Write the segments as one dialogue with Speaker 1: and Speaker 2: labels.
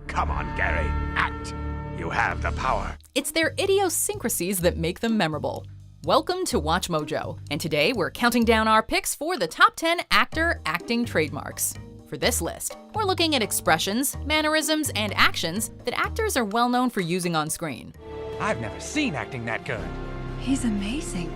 Speaker 1: Come on, Gary, act. You have the power.
Speaker 2: It's their idiosyncrasies that make them memorable. Welcome to Watch Mojo, and today we're counting down our picks for the top 10 actor acting trademarks. For this list, we're looking at expressions, mannerisms, and actions that actors are well known for using on screen.
Speaker 3: I've never seen acting that good.
Speaker 4: He's amazing.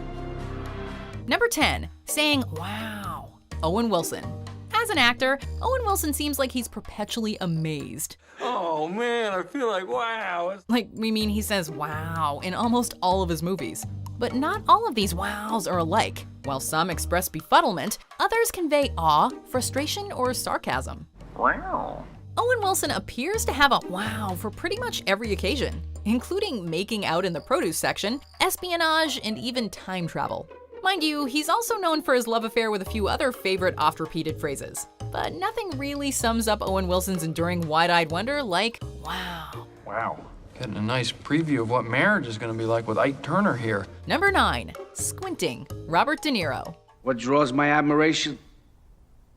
Speaker 2: Number 10, saying wow. Owen Wilson. As an actor, Owen Wilson seems like he's perpetually amazed.
Speaker 5: Oh man, I feel like wow.
Speaker 2: He says wow in almost all of his movies. But not all of these wows are alike. While some express befuddlement, others convey awe, frustration, or sarcasm.
Speaker 5: Wow.
Speaker 2: Owen Wilson appears to have a wow for pretty much every occasion, including making out in the produce section, espionage, and even time travel. Mind you, he's also known for his love affair with a few other favorite oft-repeated phrases. But nothing really sums up Owen Wilson's enduring wide-eyed wonder like, wow.
Speaker 5: Wow.
Speaker 6: Getting a nice preview of what marriage is going to be like with Ike Turner here.
Speaker 2: Number 9, squinting. Robert De Niro.
Speaker 7: What draws my admiration?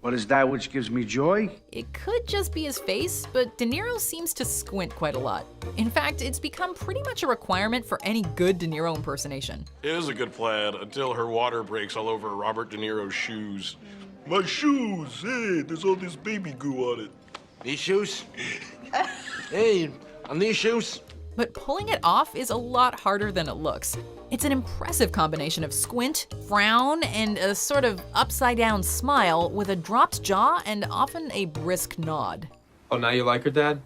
Speaker 7: What is that which gives me joy?
Speaker 2: It could just be his face, but De Niro seems to squint quite a lot. In fact, it's become pretty much a requirement for any good De Niro impersonation.
Speaker 8: It is a good plaid until her water breaks all over Robert De Niro's shoes. My shoes! Hey, there's all this baby goo on it.
Speaker 5: These shoes? Hey, on these shoes?
Speaker 2: But pulling it off is a lot harder than it looks. It's an impressive combination of squint, frown, and a sort of upside-down smile with a dropped jaw and often a brisk nod.
Speaker 5: Oh, now you like her, Dad?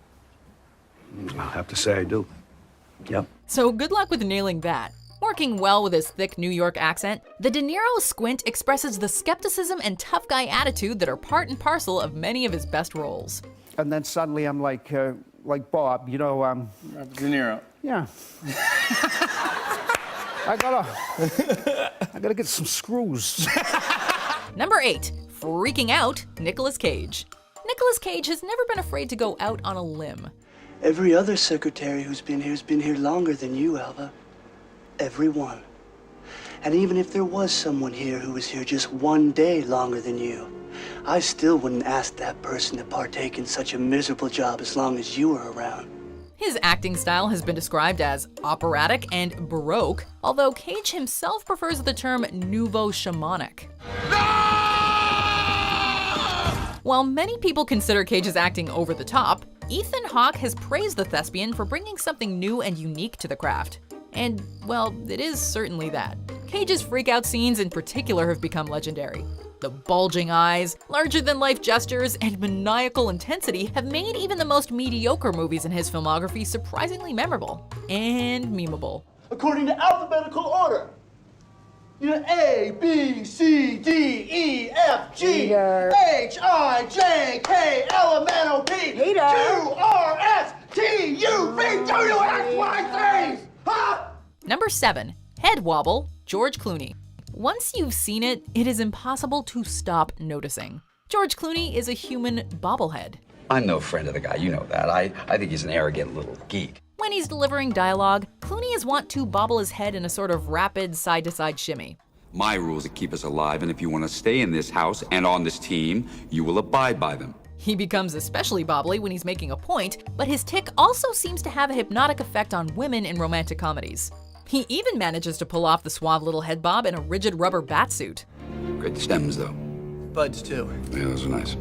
Speaker 7: I'll have to say I do. Yep.
Speaker 2: So good luck with nailing that. Working well with his thick New York accent, the De Niro squint expresses the skepticism and tough guy attitude that are part and parcel of many of his best roles.
Speaker 9: And then suddenly I'm like Bob,
Speaker 5: Robert De Niro.
Speaker 9: Yeah. I gotta get some screws.
Speaker 2: Number 8, freaking out Nicolas Cage. Nicolas Cage has never been afraid to go out on a limb.
Speaker 10: Every other secretary who's been here longer than you, Alva. Every one. And even if there was someone here who was here just one day longer than you, I still wouldn't ask that person to partake in such a miserable job as long as you were around.
Speaker 2: His acting style has been described as operatic and baroque, although Cage himself prefers the term nouveau shamanic. While many people consider Cage's acting over the top, Ethan Hawke has praised the thespian for bringing something new and unique to the craft. And, well, it is certainly that. Cage's freak-out scenes in particular have become legendary. The bulging eyes, larger-than-life gestures, and maniacal intensity have made even the most mediocre movies in his filmography surprisingly memorable and memeable.
Speaker 10: According to alphabetical order. A, B, C, D, E, F, G, H, I, J, K, L, M, N, O, P, Q, R, S, T, U, V, W, X, Y, Z! Huh?
Speaker 2: Number 7, head wobble, George Clooney. Once you've seen it, it is impossible to stop noticing. George Clooney is a human bobblehead.
Speaker 11: I'm no friend of the guy, you know that. I think he's an arrogant little geek.
Speaker 2: When he's delivering dialogue, Clooney is wont to bobble his head in a sort of rapid side-to-side shimmy.
Speaker 11: My rules that keep us alive, and if you want to stay in this house and on this team, you will abide by them.
Speaker 2: He becomes especially bobbly when he's making a point, but his tick also seems to have a hypnotic effect on women in romantic comedies. He even manages to pull off the suave little head bob in a rigid rubber batsuit.
Speaker 11: Great stems, though.
Speaker 5: Buds, too.
Speaker 11: Yeah, those are nice.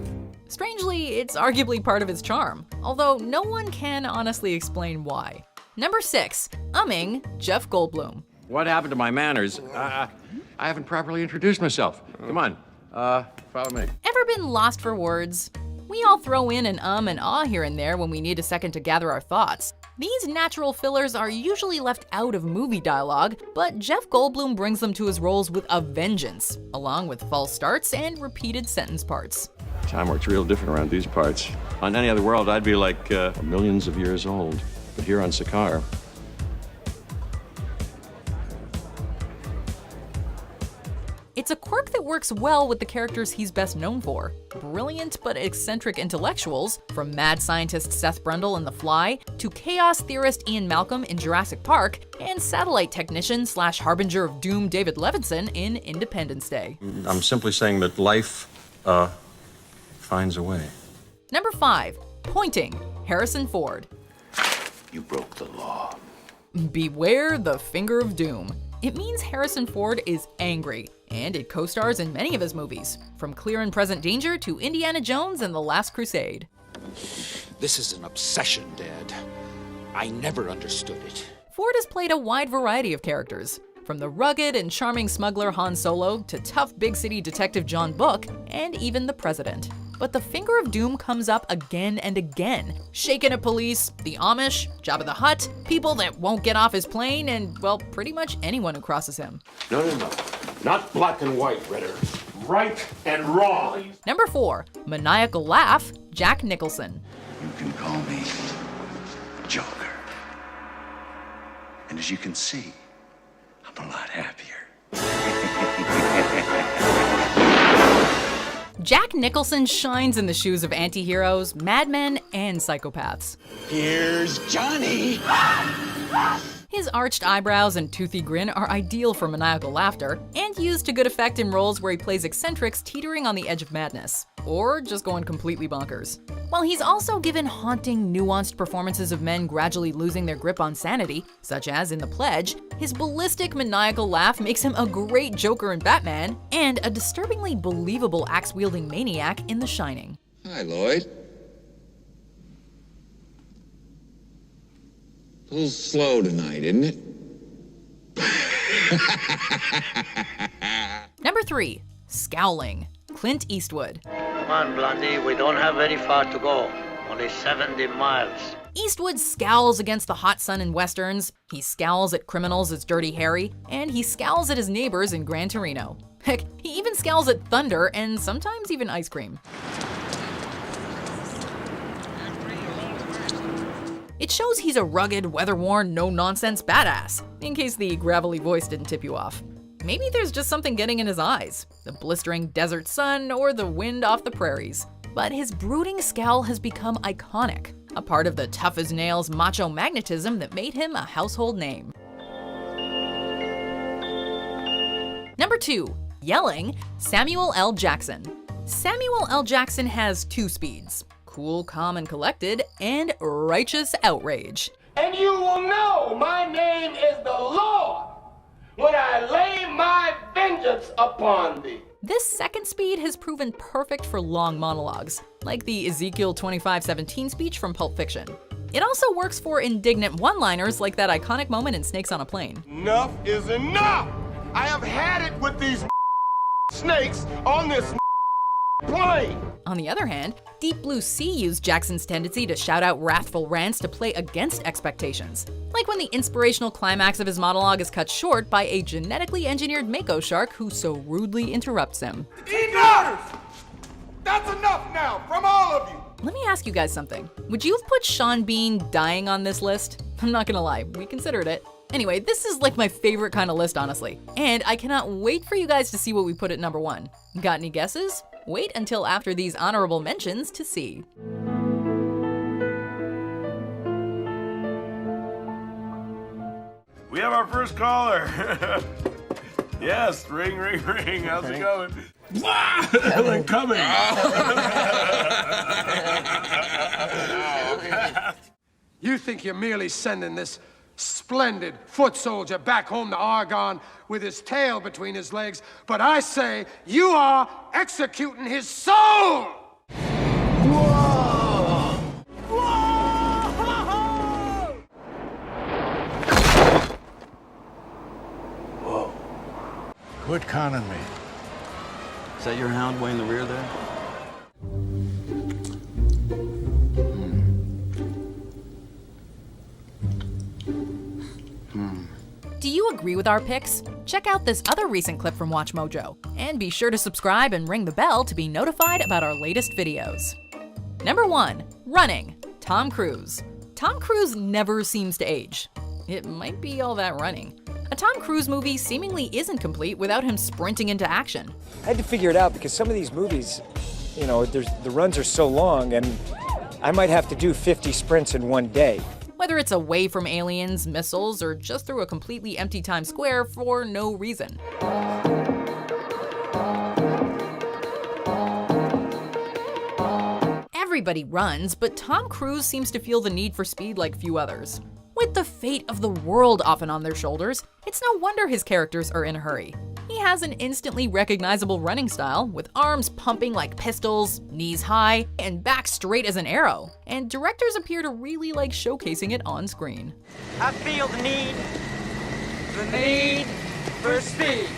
Speaker 2: Strangely, it's arguably part of his charm, although no one can honestly explain why. Number 6, umming Jeff Goldblum.
Speaker 12: What happened to my manners? I haven't properly introduced myself. Come on, follow me.
Speaker 2: Ever been lost for words? We all throw in an and ah here and there when we need a second to gather our thoughts. These natural fillers are usually left out of movie dialogue, but Jeff Goldblum brings them to his roles with a vengeance, along with false starts and repeated sentence parts.
Speaker 12: Time works real different around these parts. On any other world, I'd be like millions of years old. But here on Sakaar,
Speaker 2: it's a quirk that works well with the characters he's best known for. Brilliant but eccentric intellectuals, from mad scientist Seth Brundle in The Fly, to chaos theorist Ian Malcolm in Jurassic Park, and satellite technician / harbinger of doom David Levinson in Independence Day.
Speaker 12: I'm simply saying that life finds a way.
Speaker 2: Number 5, pointing, Harrison Ford.
Speaker 5: You broke the law.
Speaker 2: Beware the finger of doom. It means Harrison Ford is angry, and it co-stars in many of his movies, from Clear and Present Danger to Indiana Jones and The Last Crusade.
Speaker 5: This is an obsession, Dad. I never understood it.
Speaker 2: Ford has played a wide variety of characters, from the rugged and charming smuggler Han Solo to tough big city detective John Book, and even the president. But the finger of doom comes up again and again. Shaken at police, the Amish, Jabba the Hutt, people that won't get off his plane, and, well, pretty much anyone who crosses him.
Speaker 8: No. Not black and white, Ritter. Right and wrong.
Speaker 2: Number 4, maniacal laugh, Jack Nicholson.
Speaker 5: You can call me Joker. And as you can see, I'm a lot happier.
Speaker 2: Jack Nicholson shines in the shoes of anti-heroes, madmen, and psychopaths.
Speaker 5: Here's Johnny.
Speaker 2: His arched eyebrows and toothy grin are ideal for maniacal laughter, and used to good effect in roles where he plays eccentrics teetering on the edge of madness, or just going completely bonkers. While he's also given haunting, nuanced performances of men gradually losing their grip on sanity, such as in The Pledge, his ballistic maniacal laugh makes him a great Joker in Batman, and a disturbingly believable axe-wielding maniac in The Shining.
Speaker 4: Hi, Lloyd. A little slow tonight, isn't it?
Speaker 2: Number 3, scowling, Clint Eastwood.
Speaker 13: Come on, Blondie, we don't have very far to go. Only 70 miles.
Speaker 2: Eastwood scowls against the hot sun in westerns, he scowls at criminals as Dirty Harry, and he scowls at his neighbors in Gran Torino. Heck, he even scowls at thunder and sometimes even ice cream. It shows he's a rugged, weather-worn, no-nonsense badass, in case the gravelly voice didn't tip you off. Maybe there's just something getting in his eyes, the blistering desert sun or the wind off the prairies. But his brooding scowl has become iconic, a part of the tough-as-nails macho magnetism that made him a household name. Number 2, yelling, Samuel L. Jackson. Samuel L. Jackson has 2 speeds. Cool, calm, and collected, and righteous outrage.
Speaker 14: And you will know my name is the Lord when I lay my vengeance upon thee.
Speaker 2: This second speed has proven perfect for long monologues, like the Ezekiel 25:17 speech from Pulp Fiction. It also works for indignant one-liners like that iconic moment in Snakes on a Plane.
Speaker 14: Enough is enough! I have had it with these snakes on this plane.
Speaker 2: On the other hand, Deep Blue Sea used Jackson's tendency to shout out wrathful rants to play against expectations. Like when the inspirational climax of his monologue is cut short by a genetically engineered mako shark who so rudely interrupts him.
Speaker 14: Enough! That's enough now from all of you!
Speaker 2: Let me ask you guys something. Would you have put Sean Bean dying on this list? I'm not gonna lie, we considered it. Anyway, this is like my favorite kind of list, honestly. And I cannot wait for you guys to see what we put at number 1. Got any guesses? Wait until after these honorable mentions to see.
Speaker 8: We have our first caller. Yes, ring, ring, ring. How's it going? They're coming.
Speaker 15: You think you're merely sending this splendid foot soldier back home to Argonne with his tail between his legs, but I say you are executing his soul! Whoa! Whoa!
Speaker 5: Whoa. Quit conning me.
Speaker 6: Is that your hound way in the rear there?
Speaker 2: Do you agree with our picks? Check out this other recent clip from Watch Mojo, and be sure to subscribe and ring the bell to be notified about our latest videos. Number 1, running, Tom Cruise. Tom Cruise never seems to age. It might be all that running. A Tom Cruise movie seemingly isn't complete without him sprinting into action.
Speaker 16: I had to figure it out because some of these movies, you know, the runs are so long and I might have to do 50 sprints in one day.
Speaker 2: Whether it's away from aliens, missiles, or just through a completely empty Times Square for no reason. Everybody runs, but Tom Cruise seems to feel the need for speed like few others. With the fate of the world often on their shoulders, it's no wonder his characters are in a hurry. He has an instantly recognizable running style, with arms pumping like pistols, knees high, and back straight as an arrow, and directors appear to really like showcasing it on screen.
Speaker 17: I feel the need for speed.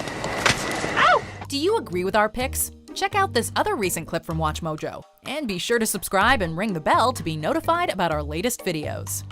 Speaker 2: Ow! Do you agree with our picks? Check out this other recent clip from WatchMojo, and be sure to subscribe and ring the bell to be notified about our latest videos.